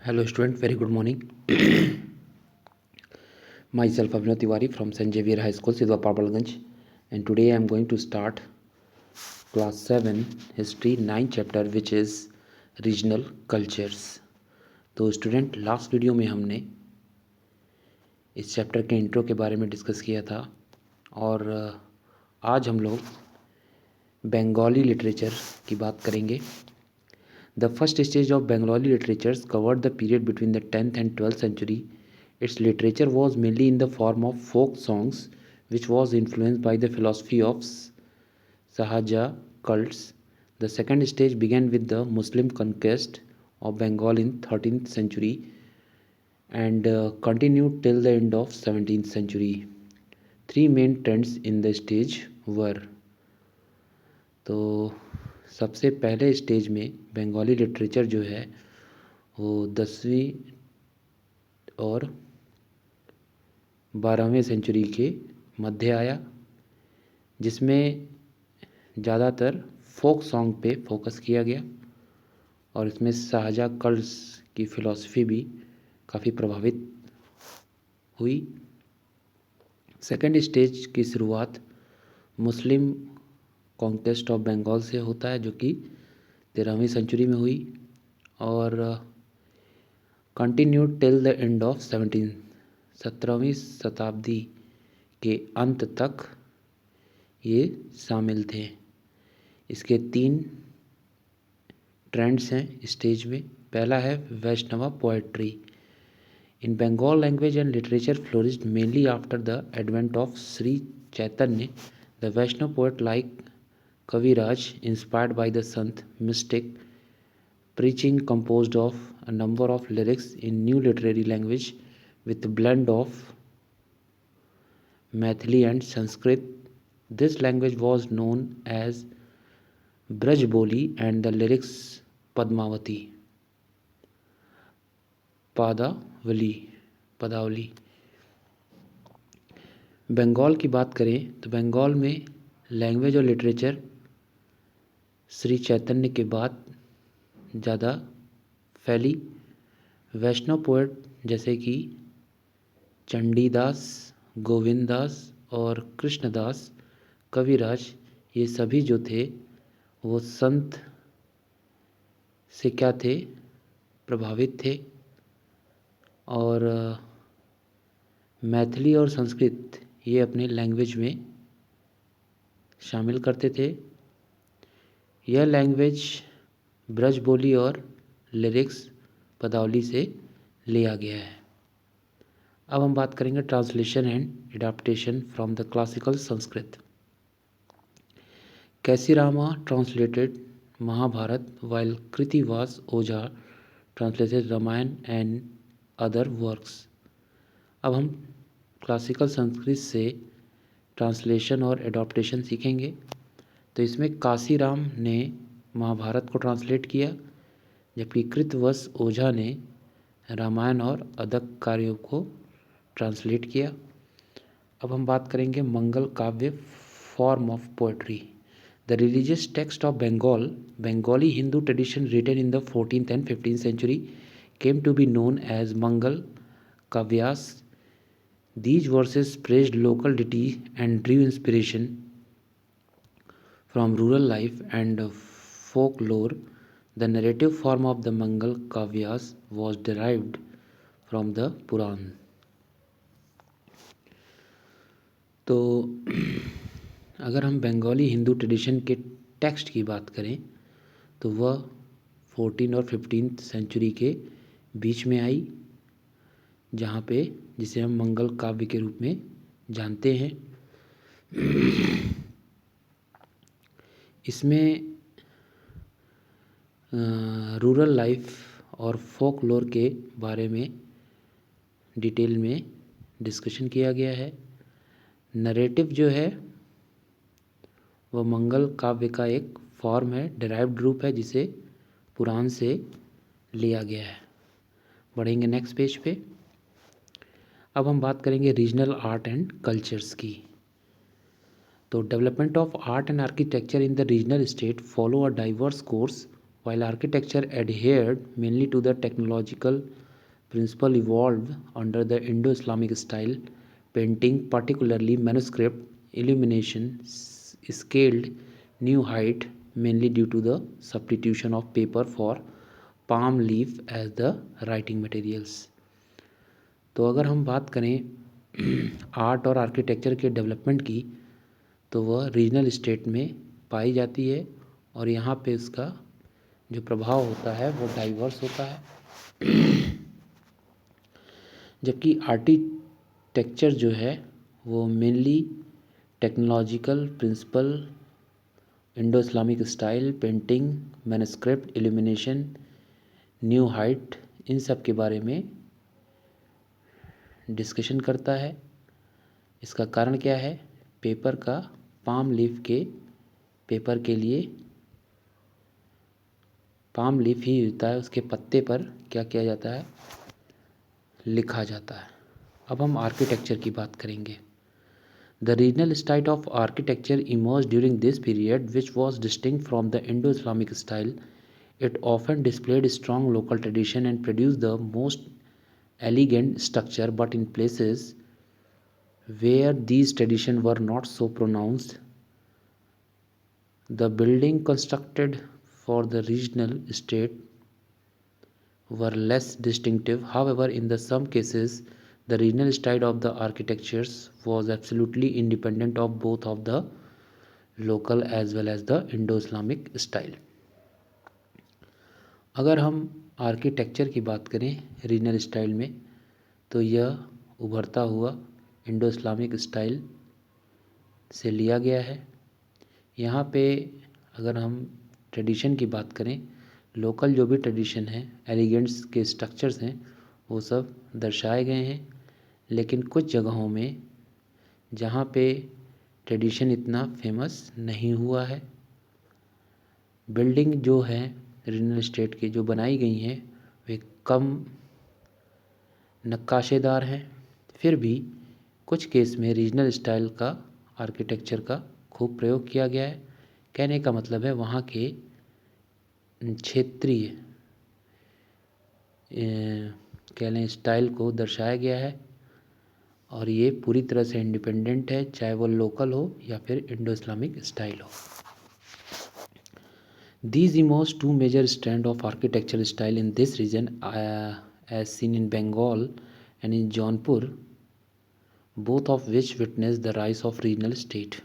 Hello student, very good morning. Myself Abhinav Tiwari from St. Xavier High School, Sidwa Parbalganj, and today I am going to start class 7 history 9 chapter which is regional cultures. तो student last video में हमने इस chapter के intro के बारे में discuss किया था और आज हम लोग बंगाली लिटरेचर की बात करेंगे. The first stage of Bengali literature covered the period between the 10th and 12th century. Its literature was mainly in the form of folk songs, which was influenced by the philosophy of Sahaja cults. The second stage began with the Muslim conquest of Bengal in 13th century and continued till the end of 17th century. Three main trends in the stage were. तो सबसे पहले stage में Bengali literature जो है वो 10वीं और 12वीं सेंचुरी के मध्य आया, जिसमें ज़्यादातर फोक सॉन्ग पे फोकस किया गया और इसमें शाहजहाँ कल्स की फ़िलॉसफी भी काफ़ी प्रभावित हुई. सेकंड स्टेज की शुरुआत मुस्लिम कॉन्क्वेस्ट ऑफ बंगाल से होता है जो कि 13वीं सेंचुरी में हुई और continued till the end of 17वीं शताब्दी के अंत तक ये शामिल थे. इसके 3 ट्रेंड्स हैं स्टेज में. पहला है Vaishnava poetry. In Bengal language and literature flourished mainly after the advent of Shri Chaitanya. The Vaishnav poet like Kaviraj, inspired by the Sant mystic preaching, composed of a number of lyrics in new literary language with a blend of Maithili and Sanskrit. This language was known as Brajboli and the lyrics Padmavati. पदावली. बंगाल की बात करें तो बंगाल में language और literature Shri Chaitanya के बाद ज़्यादा फैली. वैष्णव पोएट जैसे कि चंडीदास, गोविंददास और कृष्णदास, कविराज, ये सभी जो थे वो संत से क्या थे, प्रभावित थे और मैथिली और संस्कृत ये अपने लैंग्वेज में शामिल करते थे. यह लैंग्वेज ब्रज बोली और लिरिक्स पदावली से लिया गया है. अब हम बात करेंगे translation and adaptation from the classical Sanskrit. Kashirama translated Mahabharata while Krittivas Ojha translated Ramayana and other works. अब हम क्लासिकल संस्कृत से ट्रांसलेशन और एडाप्टेशन सीखेंगे. तो इसमें काशीराम ने महाभारत को ट्रांसलेट किया, जबकि कृतवश ओझा ने रामायण और अदक कार्यों को ट्रांसलेट किया. अब हम बात करेंगे Mangal Kavya form of poetry. The religious text of Bengal, Bengali Hindu tradition written in the 14th and 15th century came to be known as Mangal Kavyas. These verses praised local deity and drew inspiration from rural life and folklore. The narrative form of the Mangal Kavyas was derived from the Puran. तो अगर हम Bengali Hindu tradition के text की बात करें तो वह 14 और 15th सेंचुरी के बीच में आई, जहाँ पे जिसे हम मंगल काव्य के रूप में जानते हैं. इसमें रूरल लाइफ और फोक लोर के बारे में डिटेल में डिस्कशन किया गया है. नरेटिव जो है वह मंगल काव्य का एक फॉर्म है, डिराइव्ड रूप है जिसे पुराण से लिया गया है. बढ़ेंगे नेक्स्ट पेज पे. अब हम बात करेंगे रीजनल आर्ट एंड कल्चर्स की. तो development of art and architecture in the regional state follow a diverse course while architecture adhered mainly to the technological principle evolved under the Indo-Islamic style. Painting, particularly manuscript illumination, scaled new height mainly due to the substitution of paper for palm leaf as the writing materials. तो अगर हम बात करें art और architecture के development की, तो वह रीजनल स्टेट में पाई जाती है और यहाँ पे उसका जो प्रभाव होता है वो डाइवर्स होता है। जबकि आर्किटेक्चर जो है वो mainly technological principle, Indo Islamic style, painting, manuscript, illumination, new height, इन सब के बारे में डिस्कशन करता है। इसका कारण क्या है? पेपर का पाम लीफ के पेपर के लिए पाम लीफ ही होता है, उसके पत्ते पर क्या किया जाता है? लिखा जाता है। अब हम आर्किटेक्चर की बात करेंगे। The regional style of architecture emerged during this period, which was distinct from the Indo-Islamic style. It often displayed strong local tradition and produced the most elegant structure, but in places where these traditions were not so pronounced, the building constructed for the regional state were less distinctive. However, in some cases, the regional style of the architectures was absolutely independent of both of the local as well as the Indo-Islamic style. अगर हम architecture की बात करें regional style में, तो यह उभरता हुआ इंडो इस्लामिक स्टाइल से लिया गया है। यहाँ पे अगर हम ट्रेडिशन की बात करें, लोकल जो भी ट्रेडिशन है, एलिगेंट्स के स्ट्रक्चर्स हैं, वो सब दर्शाए गए हैं। लेकिन कुछ जगहों में जहाँ पे ट्रेडिशन इतना फेमस नहीं हुआ है, बिल्डिंग जो है रीजनल स्टेट की जो बनाई गई हैं वे कम नक्काशेदार हैं। फिर भी कुछ केस में रीजनल स्टाइल का आर्किटेक्चर का खूब प्रयोग किया गया है। कहने का मतलब है वहाँ के क्षेत्रीय कह लें स्टाइल को दर्शाया गया है और ये पूरी तरह से इंडिपेंडेंट है, चाहे वो लोकल हो या फिर इंडो इस्लामिक स्टाइल हो। These emerged two major strands of architectural style in this region, as seen in Bengal and in Jaunpur, both of which witnessed the rise of regional state.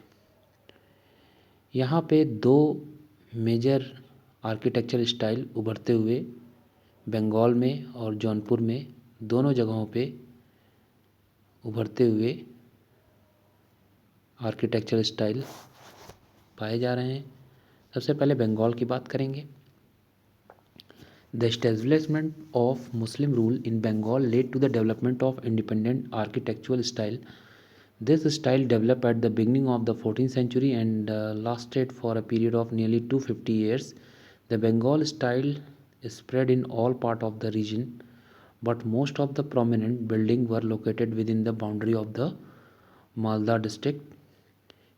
यहाँ पे दो major architectural style उभरते हुए बंगाल में और जौनपुर में, दोनों जगहों पे उभरते हुए आर्किटेक्चरल स्टाइल पाए जा रहे हैं। सबसे पहले बंगाल की बात करेंगे। The establishment of Muslim rule in Bengal led to the development of independent architectural style. This style developed at the beginning of the 14th century and lasted for a period of nearly 250 years. The Bengal style spread in all parts of the region, but most of the prominent buildings were located within the boundary of the Malda district.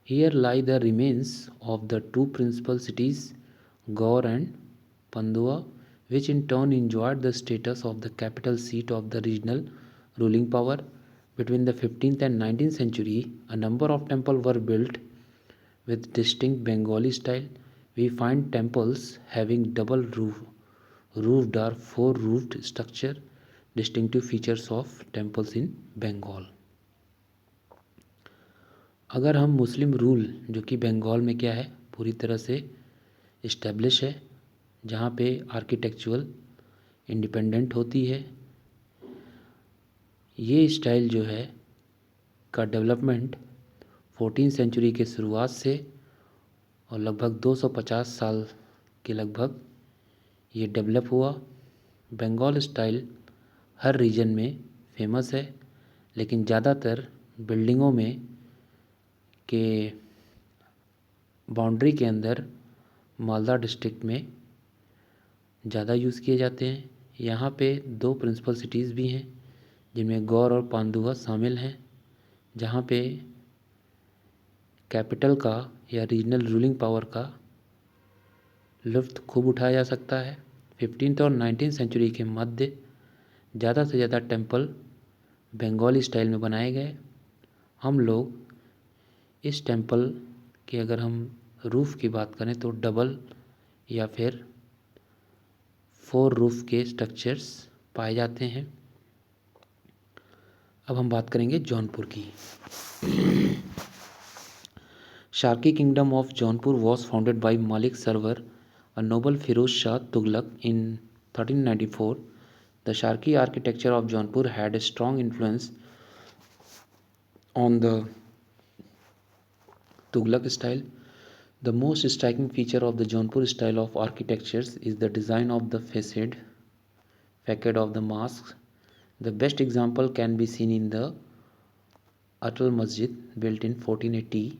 Here lie the remains of the two principal cities, Gaur and Pandua, which in turn enjoyed the status of the capital seat of the regional ruling power. Between the 15th and 19th century, a number of temples were built with distinct Bengali style. We find temples having double roofed or four roofed structure, distinctive features of temples in Bengal. अगर हम मुस्लिम rule जो कि बंगाल में क्या है पूरी तरह से इस्टेब्लिश है, जहाँ पे आर्किटेक्चुरल इंडिपेंडेंट होती है, ये स्टाइल जो है का डेवलपमेंट 14th सेंचुरी के शुरुआत से और लगभग 250 साल के लगभग ये डेवलप हुआ। बंगाल स्टाइल हर रीजन में फेमस है, लेकिन ज़्यादातर बिल्डिंगों में के बाउंड्री के अंदर मालदा डिस्ट्रिक्ट में ज़्यादा यूज़ किए जाते हैं। यहाँ पे दो प्रिंसिपल सिटीज़ भी हैं जिनमें गौर और पांडुआ शामिल हैं, जहाँ पे कैपिटल का या रीजनल रूलिंग पावर का लुत्फ़ खूब उठाया जा सकता है। 15th और 19th सेंचुरी के मध्य ज़्यादा से ज़्यादा टेम्पल बंगाली स्टाइल में बनाए गए। हम लोग इस टेम्पल की अगर हम रूफ़ की बात करें तो डबल या फिर 4 रूफ़ के स्ट्रक्चर्स पाए जाते हैं। अब हम बात करेंगे जौनपुर की। Sharky kingdom of Jaunpur was founded by मालिक server, a noble Firoz Shah Tughlaq in 1394. The Sharki architecture of Jaunpur had a strong influence on the Tughlaq style. The most striking feature of the Jaunpur style of architecture is the design of the facade of the mosques. The best example can be seen in the Atal Masjid built in 1480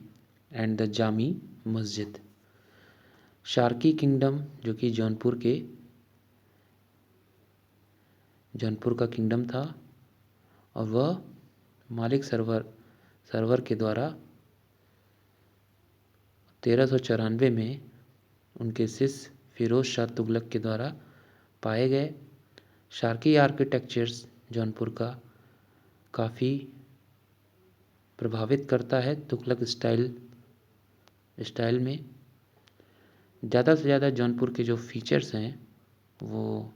and the Jami Masjid. Sharky kingdom जो कि जौनपुर का kingdom था और वह मालिक server के द्वारा 1394 में उनके शिष्य फिरोज शाह तुगलक के द्वारा पाए गए। शार्की आर्किटेक्चर्स जौनपुर का काफ़ी प्रभावित करता है तुगलक स्टाइल में। ज़्यादा से ज़्यादा जौनपुर के जो फीचर्स हैं वो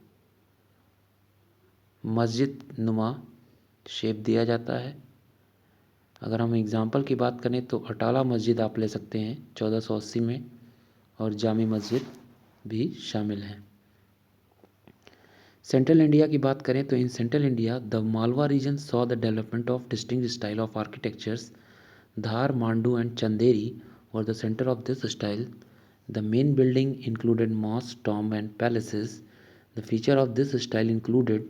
मस्जिद नुमा शेप दिया जाता है। अगर हम एग्ज़ाम्पल की बात करें तो अटाला मस्जिद आप ले सकते हैं 1480 में, और जामी मस्जिद भी शामिल है। सेंट्रल इंडिया की बात करें तो in central India the Malwa region saw the development of distinct style of architectures. Dhar, Mandu and Chanderi were the centre of this style. The main building included mosques, tombs and palaces. The feature of this style included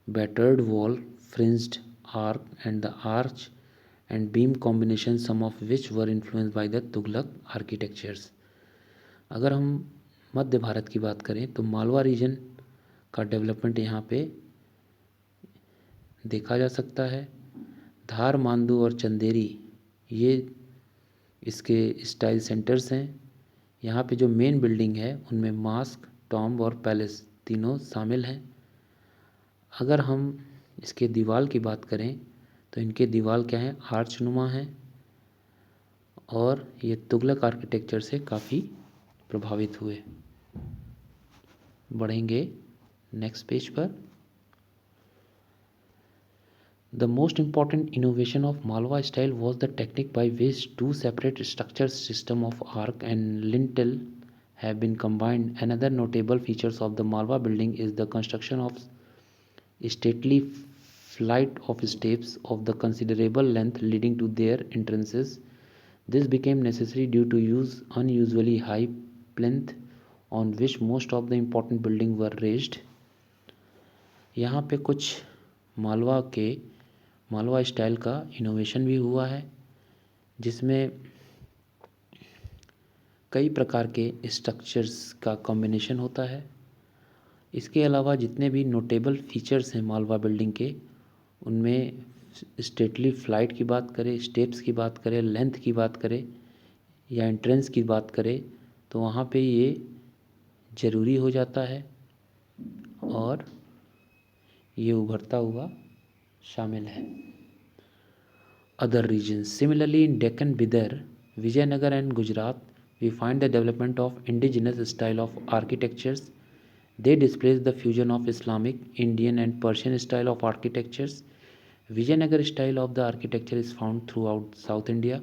battered wall, fringed arc and the arch and beam combination, some of which were influenced by the Tughlaq architectures. अगर हम मध्य भारत की बात करें तो Malwa reason का development यहाँ पे देखा जा सकता है। धार, मांडू और चंदेरी ये इसके स्टाइल सेंटर्स हैं। यहाँ पे जो मेन बिल्डिंग है उनमें मॉस्क, टॉम्ब और पैलेस तीनों शामिल हैं। अगर हम इसके दीवार की बात करें तो इनके दीवार क्या हैं, आर्चनुमा हैं और ये तुगलक आर्किटेक्चर से काफ़ी प्रभावित हुए। बढ़ेंगे नेक्स्ट पेज पर। The most important innovation of Malwa style was the technique by which two separate structure system of arc and lintel have been combined. Another notable features of the Malwa building is the construction of stately flight of steps of the considerable length leading to their entrances. This became necessary due to use unusually high plinth on which most of the important buildings were raised. यहाँ पे कुछ Malwa style का innovation भी हुआ है जिसमें कई प्रकार के स्ट्रक्चर्स का कॉम्बिनेशन होता है। इसके अलावा जितने भी नोटेबल फीचर्स हैं मालवा बिल्डिंग के, उनमें स्टेटली फ्लाइट की बात करें, स्टेप्स की बात करें, लेंथ की बात करें या एंट्रेंस की बात करें तो वहाँ पे ये ज़रूरी हो जाता है और ये उभरता हुआ शामिल है। Other regions similarly in Deccan, Bidar, Vijayanagar and Gujarat we find the development of indigenous style of architectures. They displace the fusion of Islamic, Indian and Persian style of architectures. Vijayanagar style of the architecture is found throughout South India,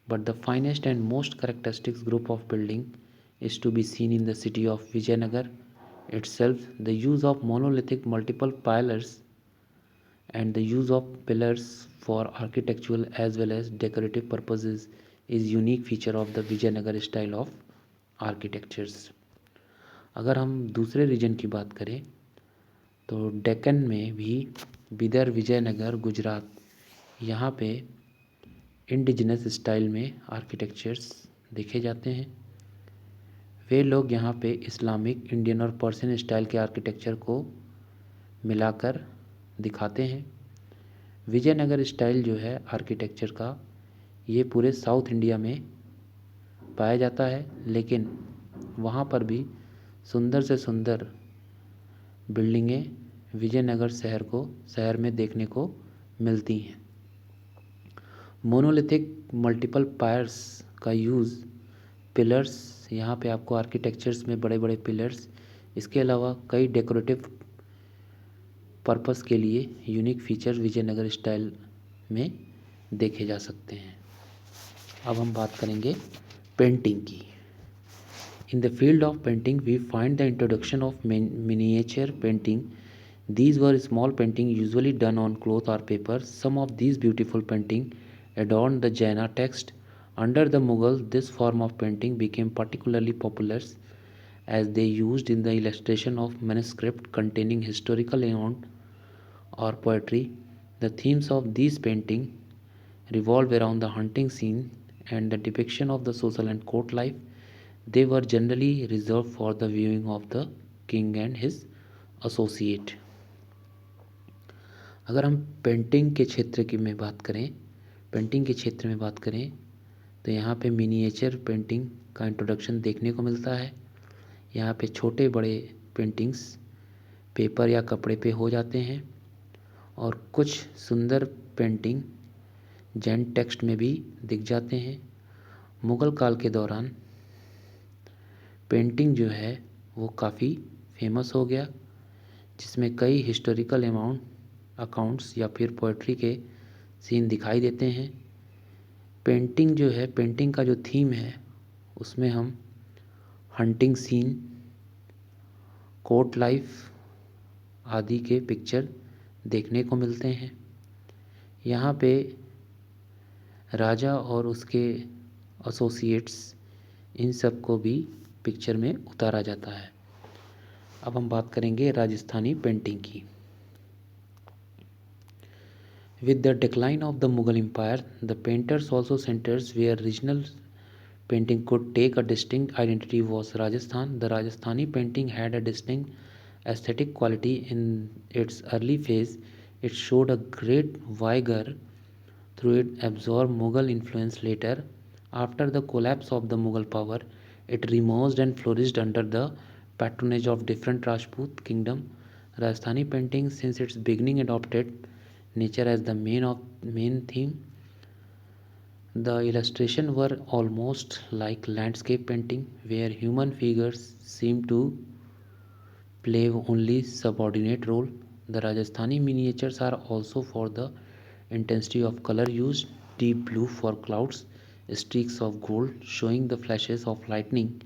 but the finest and most characteristic group of building is to be seen in the city of Vijayanagar itself. The use of monolithic multiple pillars and the use of pillars for architectural as well as decorative purposes is unique feature of the Vijayanagar style of architectures. अगर हम दूसरे reason की बात करें तो डेक्कन में भी बिदर, विजयनगर, गुजरात यहाँ पे इंडिजिनस स्टाइल में आर्किटेक्चर्स देखे जाते हैं। वे लोग यहाँ पे इस्लामिक, इंडियन और पर्शियन स्टाइल के आर्किटेक्चर को मिलाकर दिखाते हैं। विजयनगर स्टाइल जो है आर्किटेक्चर का, ये पूरे साउथ इंडिया में पाया जाता है, लेकिन वहाँ पर भी सुंदर से सुंदर बिल्डिंगें विजयनगर शहर में देखने को मिलती हैं। मोनोलिथिक मल्टीपल पायर्स का यूज़, पिलर्स, यहाँ पे आपको आर्किटेक्चर्स में बड़े बड़े पिलर्स, इसके अलावा कई डेकोरेटिव पर्पस के लिए यूनिक फीचर विजयनगर स्टाइल में देखे जा सकते हैं। अब हम बात करेंगे पेंटिंग की। In the field of painting, we find the introduction of miniature painting. These were small paintings usually done on cloth or paper. Some of these beautiful paintings adorned the Jaina text. Under the Mughals, this form of painting became particularly popular as they used in the illustration of manuscript containing historical account or poetry. The themes of these paintings revolved around the hunting scene and the depiction of the social and court life. They were generally reserved for the viewing of the king and his associate. अगर हम painting के क्षेत्र में बात करें तो यहाँ पे मिनिएचर पेंटिंग का इंट्रोडक्शन देखने को मिलता है। यहाँ पे छोटे बड़े पेंटिंग्स पेपर या कपड़े पे हो जाते हैं और कुछ सुंदर पेंटिंग जैन टेक्स्ट में भी दिख जाते हैं। मुग़ल काल के दौरान पेंटिंग जो है वो काफ़ी फेमस हो गया, जिसमें कई हिस्टोरिकल अकाउंट्स या फिर पोइट्री के सीन दिखाई देते हैं। पेंटिंग का जो थीम है उसमें हम हंटिंग सीन, कोर्ट लाइफ आदि के पिक्चर देखने को मिलते हैं। यहाँ पे राजा और उसके एसोसिएट्स इन सब को भी पिक्चर में उतारा जाता है। अब हम बात करेंगे राजस्थानी पेंटिंग की। With the decline of the Mughal Empire, the painters also centers where regional painting could take a distinct identity was Rajasthan. The Rajasthani painting had a distinct aesthetic quality in its early phase. It showed a great vigor through it absorbed Mughal influence later. After the collapse of the Mughal power, it reemerged and flourished under the patronage of different Rajput kingdom. Rajasthani painting since its beginning adopted nature as the main theme. The illustrations were almost like landscape painting, where human figures seem to play only subordinate role. The Rajasthani miniatures are also for the intensity of color used, deep blue for clouds, streaks of gold showing the flashes of lightning,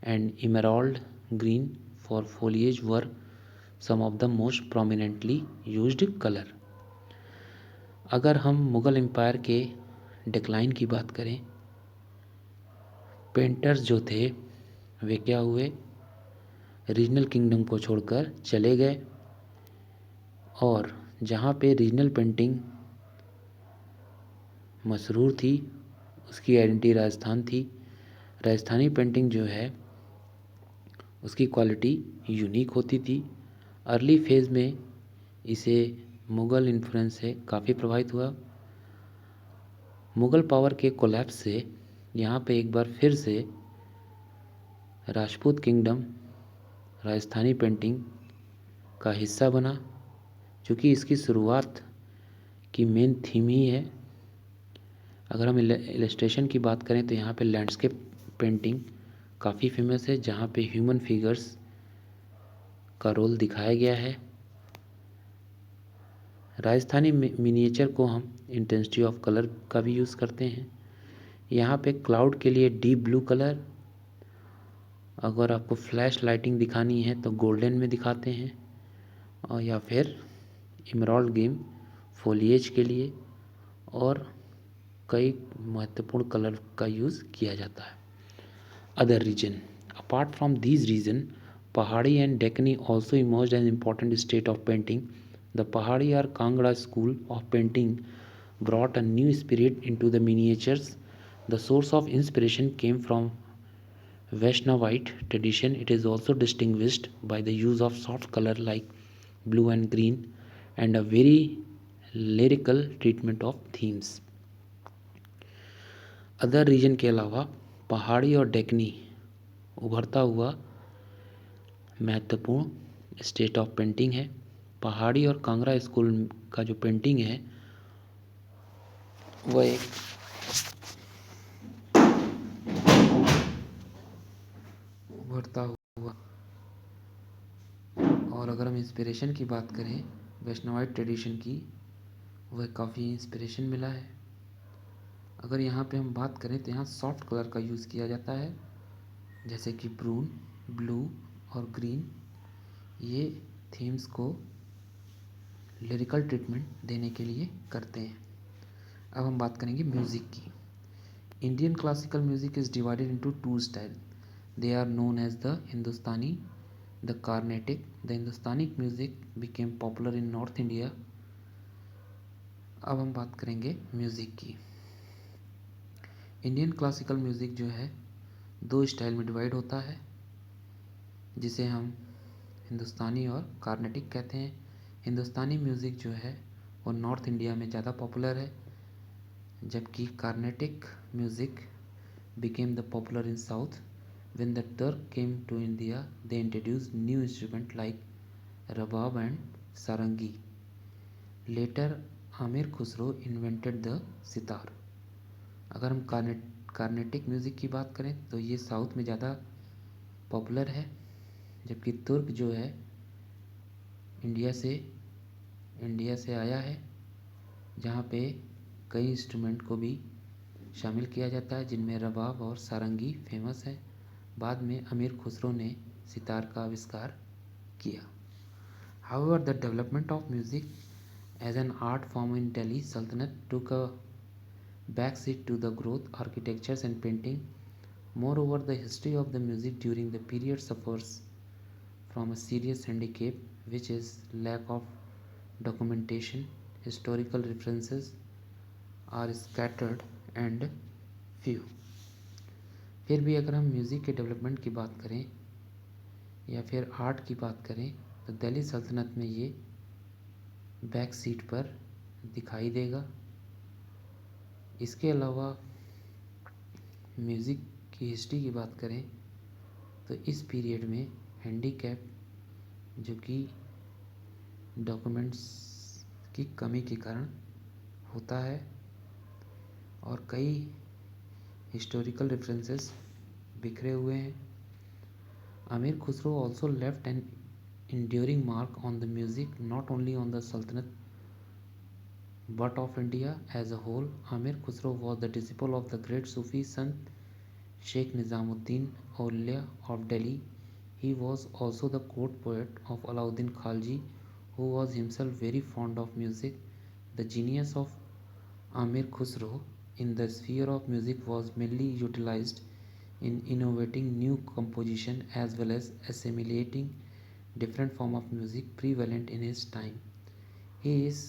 and emerald green for foliage were some of the most prominently used color. अगर हम Mughal empire के decline की बात करें, painters जो थे वे क्या हुए, रीजनल किंगडम को छोड़कर चले गए और जहाँ पे रीजनल पेंटिंग मशहूर थी उसकी आइडेंटिटी राजस्थान थी। राजस्थानी पेंटिंग जो है उसकी क्वालिटी यूनिक होती थी। अर्ली फेज़ में इसे मुग़ल इन्फ्लुएंस से काफ़ी प्रभावित हुआ। मुग़ल पावर के कोलैप्स से यहाँ पे एक बार फिर से राजपूत किंगडम राजस्थानी पेंटिंग का हिस्सा बना, क्योंकि इसकी शुरुआत की मेन थीम ही है। अगर हम इलस्ट्रेशन की बात करें तो यहाँ पे लैंडस्केप पेंटिंग काफ़ी फेमस है, जहाँ पे ह्यूमन फिगर्स का रोल दिखाया गया है। राजस्थानी मिनिएचर को हम इंटेंसिटी ऑफ कलर का भी यूज़ करते हैं। यहाँ पे क्लाउड के लिए डीप ब्लू कलर, अगर आपको फ्लैश लाइटिंग दिखानी है तो गोल्डन में दिखाते हैं, और या फिर इमराल्ड ग्रीन फोलिएज के लिए, और कई महत्वपूर्ण कलर का यूज़ किया जाता है। Other region, apart from these region, Pahari and Deccani also emerged as important state of painting. The Pahadi or Kangra school of painting brought a new spirit into the miniatures. The source of inspiration came from Vaishnavite tradition. It is also distinguished by the use of soft color like blue and green and a very lyrical treatment of themes. Other region के अलावा पहाड़ी और डेक्कनी उभरता हुआ महत्वपूर्ण state of painting है। पहाड़ी और कांगड़ा स्कूल का जो पेंटिंग है वह एक उभरता हुआ, और अगर हम इंस्पिरेशन की बात करें वैष्णवाइट ट्रेडिशन की, वह काफ़ी इंस्पिरेशन मिला है। अगर यहाँ पे हम बात करें तो यहाँ सॉफ्ट कलर का यूज़ किया जाता है, जैसे कि ब्रून, ब्लू और ग्रीन। ये थीम्स को लिरिकल ट्रीटमेंट देने के लिए करते हैं। अब हम बात करेंगे म्यूज़िक की। Indian classical music is divided into two style. They are known as the Hindustani, the Carnatic. The Hindustani music became popular in north India. अब हम बात करेंगे म्यूज़िक की। इंडियन क्लासिकल म्यूज़िक जो है दो स्टाइल में डिवाइड होता है, जिसे हम हिंदुस्तानी और कार्नेटिक कहते हैं। हिंदुस्तानी म्यूज़िक जो है वो नॉर्थ इंडिया में ज़्यादा पॉपुलर है, जबकि Carnatic music became the popular in south. When the Turk came to India they introduced new instrument like rabab and sarangi. Later Amir Khusro invented the sitar. अगर हम कार्नेटिक म्यूज़िक की बात करें तो ये साउथ में ज़्यादा पॉपुलर है, जबकि तुर्क जो है इंडिया से आया है, जहाँ पे कई इंस्ट्रूमेंट को भी शामिल किया जाता है, जिनमें रबाब और सारंगी फेमस है। बाद में अमीर खुसरो ने सितार का आविष्कार किया। However, the development of music as an art form in Delhi Sultanate took a backseat to the growth, architectures and painting. Moreover, the history of the music during the period suffers from a serious handicap, which is lack of documentation. Historical references are scattered and few. फिर भी अगर हम music के development की बात करें या फिर आर्ट की बात करें तो दिल्ली सल्तनत में ये बैक सीट पर दिखाई देगा। इसके अलावा म्यूज़िक की हिस्ट्री की बात करें तो इस पीरियड में हैंडीकैप, जो कि डॉक्यूमेंट्स की कमी के कारण होता है, और कई हिस्टोरिकल रेफरेंसेस बिखरे हुए हैं। Amir Khusro also left an enduring mark on the music, not only on the Sultanate but of India as a whole. Amir Khusro was the disciple of the great Sufi Sant Sheikh Nizamuddin Aulia of Delhi. He was also the court poet of Alauddin Khalji, who was himself very fond of music. The genius of Amir Khusro in the sphere of music was mainly utilized in innovating new composition as well as assimilating different form of music prevalent in his time. He is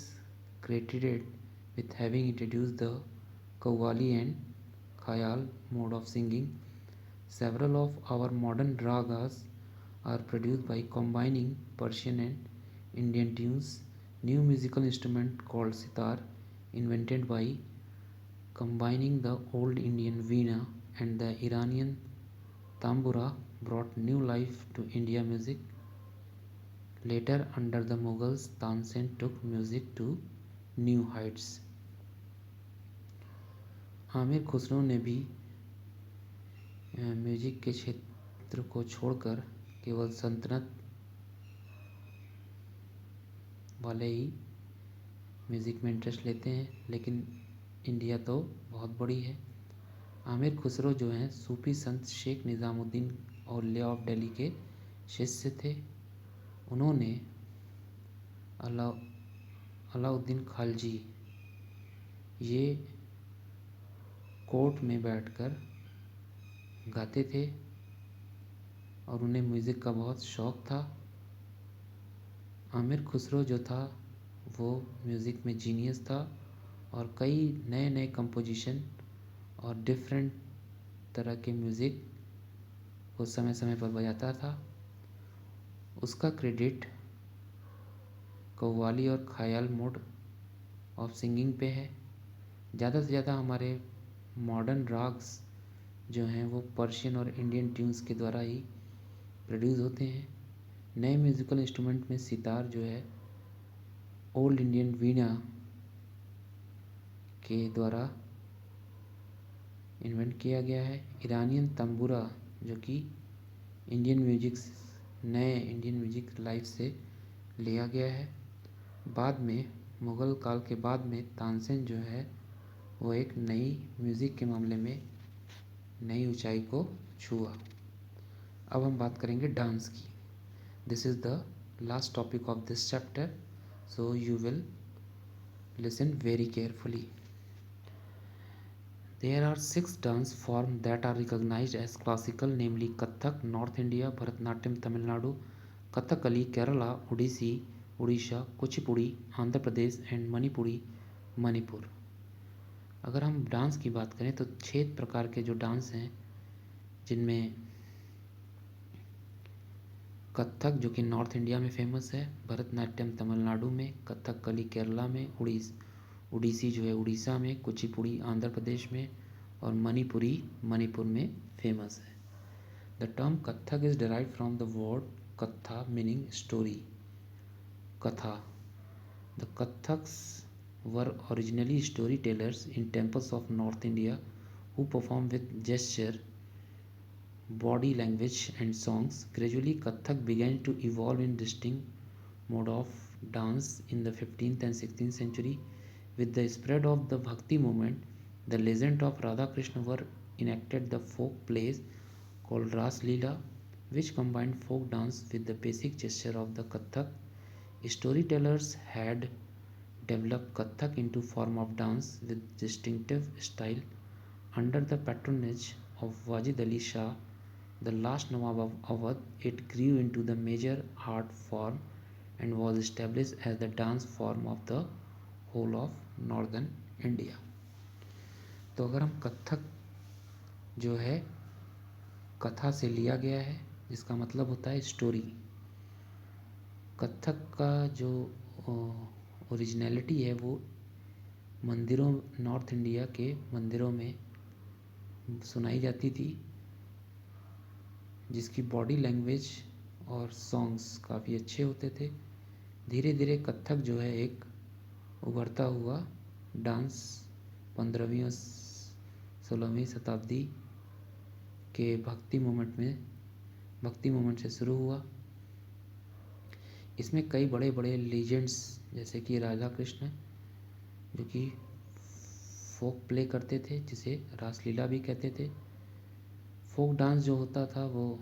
credited with having introduced the Qawwali and Khayal mode of singing. Several of our modern ragas are produced by combining Persian and Indian tunes. New musical instrument called sitar, invented by combining the old Indian veena and the Iranian tambura, brought new life to India music. Later, under the Mughals, Tansen took music to new heights. Aamir Khusro ने भी music के क्षेत्र को छोड़कर केवल सल्तनत वाले ही music में इंटरेस्ट लेते हैं, लेकिन इंडिया तो बहुत बड़ी है। आमिर खुसरो जो हैं सूफी संत शेख निज़ामुद्दीन औलिया ऑफ दिल्ली के शिष्य थे। उन्होंने अलाउद्दीन खालजी ये कोर्ट में बैठकर गाते थे और उन्हें म्यूज़िक का बहुत शौक़ था। आमिर खुसरो जो था वो म्यूज़िक में जीनियस था और कई नए नए कंपोजिशन और डिफरेंट तरह के म्यूज़िक वो समय समय पर बजाता था। उसका क्रेडिट कव्वाली और ख्याल मोड ऑफ सिंगिंग पे है। ज़्यादा से ज़्यादा हमारे मॉडर्न राग्स जो हैं वो पर्शियन और इंडियन ट्यून्स के द्वारा ही प्रोड्यूस होते हैं। नए म्यूज़िकल इंस्ट्रूमेंट में सितार जो है ओल्ड इंडियन वीणा के द्वारा इन्वेंट किया गया है। ईरानियन तंबूरा जो कि नए इंडियन म्यूजिक लाइफ से लिया गया है। बाद में मुग़ल काल के बाद में तानसेन जो है वो एक नई म्यूज़िक के मामले में नई ऊंचाई को छुआ। अब हम बात करेंगे डांस की। This is the last topic of this chapter, so you will listen very carefully. There are 6 dance forms that are recognized as classical, namely Kathak, North India, Bharatanatyam, Tamil Nadu, Kathakali, Kerala, Odissi, Odisha, Kuchipudi, Andhra Pradesh and Manipuri, Manipur. अगर हम dance की बात करें तो 6 प्रकार के जो dance हैं, जिनमें कथक जो कि नॉर्थ इंडिया में फेमस है, भरतनाट्यम तमिलनाडु में, कथकली केरला में, उड़ीसी जो है उड़ीसा में, कुचिपुड़ी आंध्र प्रदेश में और मणिपुरी मणिपुर में फेमस है। The term Kathak is derived from the word katha meaning story, katha. The Kathaks were originally storytellers in temples of north India who perform with gesture, body language and songs. Gradually, Kathak began to evolve in distinct mode of dance in the 15th and 16th century. With the spread of the Bhakti movement, the legend of Radha Krishna were enacted the folk plays called Ras Leela, which combined folk dance with the basic gesture of the Kathak. Storytellers had developed Kathak into form of dance with distinctive style under the patronage of Wajid Ali Shah, the last Nawab of Awadh. It grew into the major art form and was established as the dance form of the whole of northern India. तो अगर हम कथक जो है कथा से लिया गया है, जिसका मतलब होता है स्टोरी। कथक का जो ओरिजिनलिटी है वो मंदिरों, नॉर्थ इंडिया के मंदिरों में सुनाई जाती थी, जिसकी बॉडी लैंग्वेज और सॉन्ग्स काफ़ी अच्छे होते थे। धीरे धीरे कथक जो है एक उभरता हुआ डांस 15वीं और 16वीं शताब्दी के भक्ति मूवमेंट से शुरू हुआ। इसमें कई बड़े बड़े लीजेंड्स जैसे कि राधा कृष्ण जो कि फोक प्ले करते थे, जिसे रासलीला भी कहते थे। फोक डांस जो होता था वो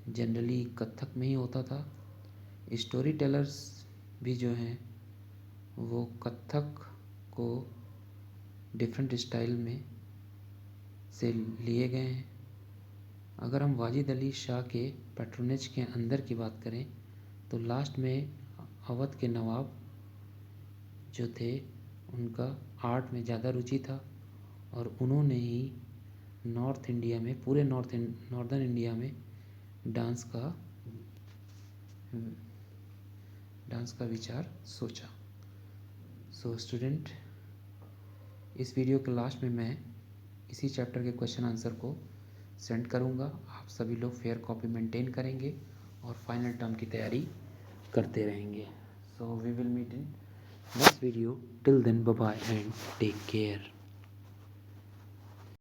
जनरली कथक में ही होता था। स्टोरी टेलर्स भी जो हैं वो कथक को डिफरेंट स्टाइल में से लिए गए हैं। अगर हम वाजिद अली शाह के पैट्रोनेज के अंदर की बात करें तो लास्ट में अवध के नवाब जो थे उनका आर्ट में ज़्यादा रुचि था और उन्होंने ही नॉर्थ इंडिया में, पूरे नॉर्दर्न इंडिया में डांस का विचार सोचा। सो स्टूडेंट, इस वीडियो के लास्ट में मैं इसी चैप्टर के क्वेश्चन आंसर को सेंड करूँगा। आप सभी लोग फेयर कॉपी मेंटेन करेंगे और फाइनल टर्म की तैयारी करते रहेंगे। So we will meet in next video. Till then bye bye and take care.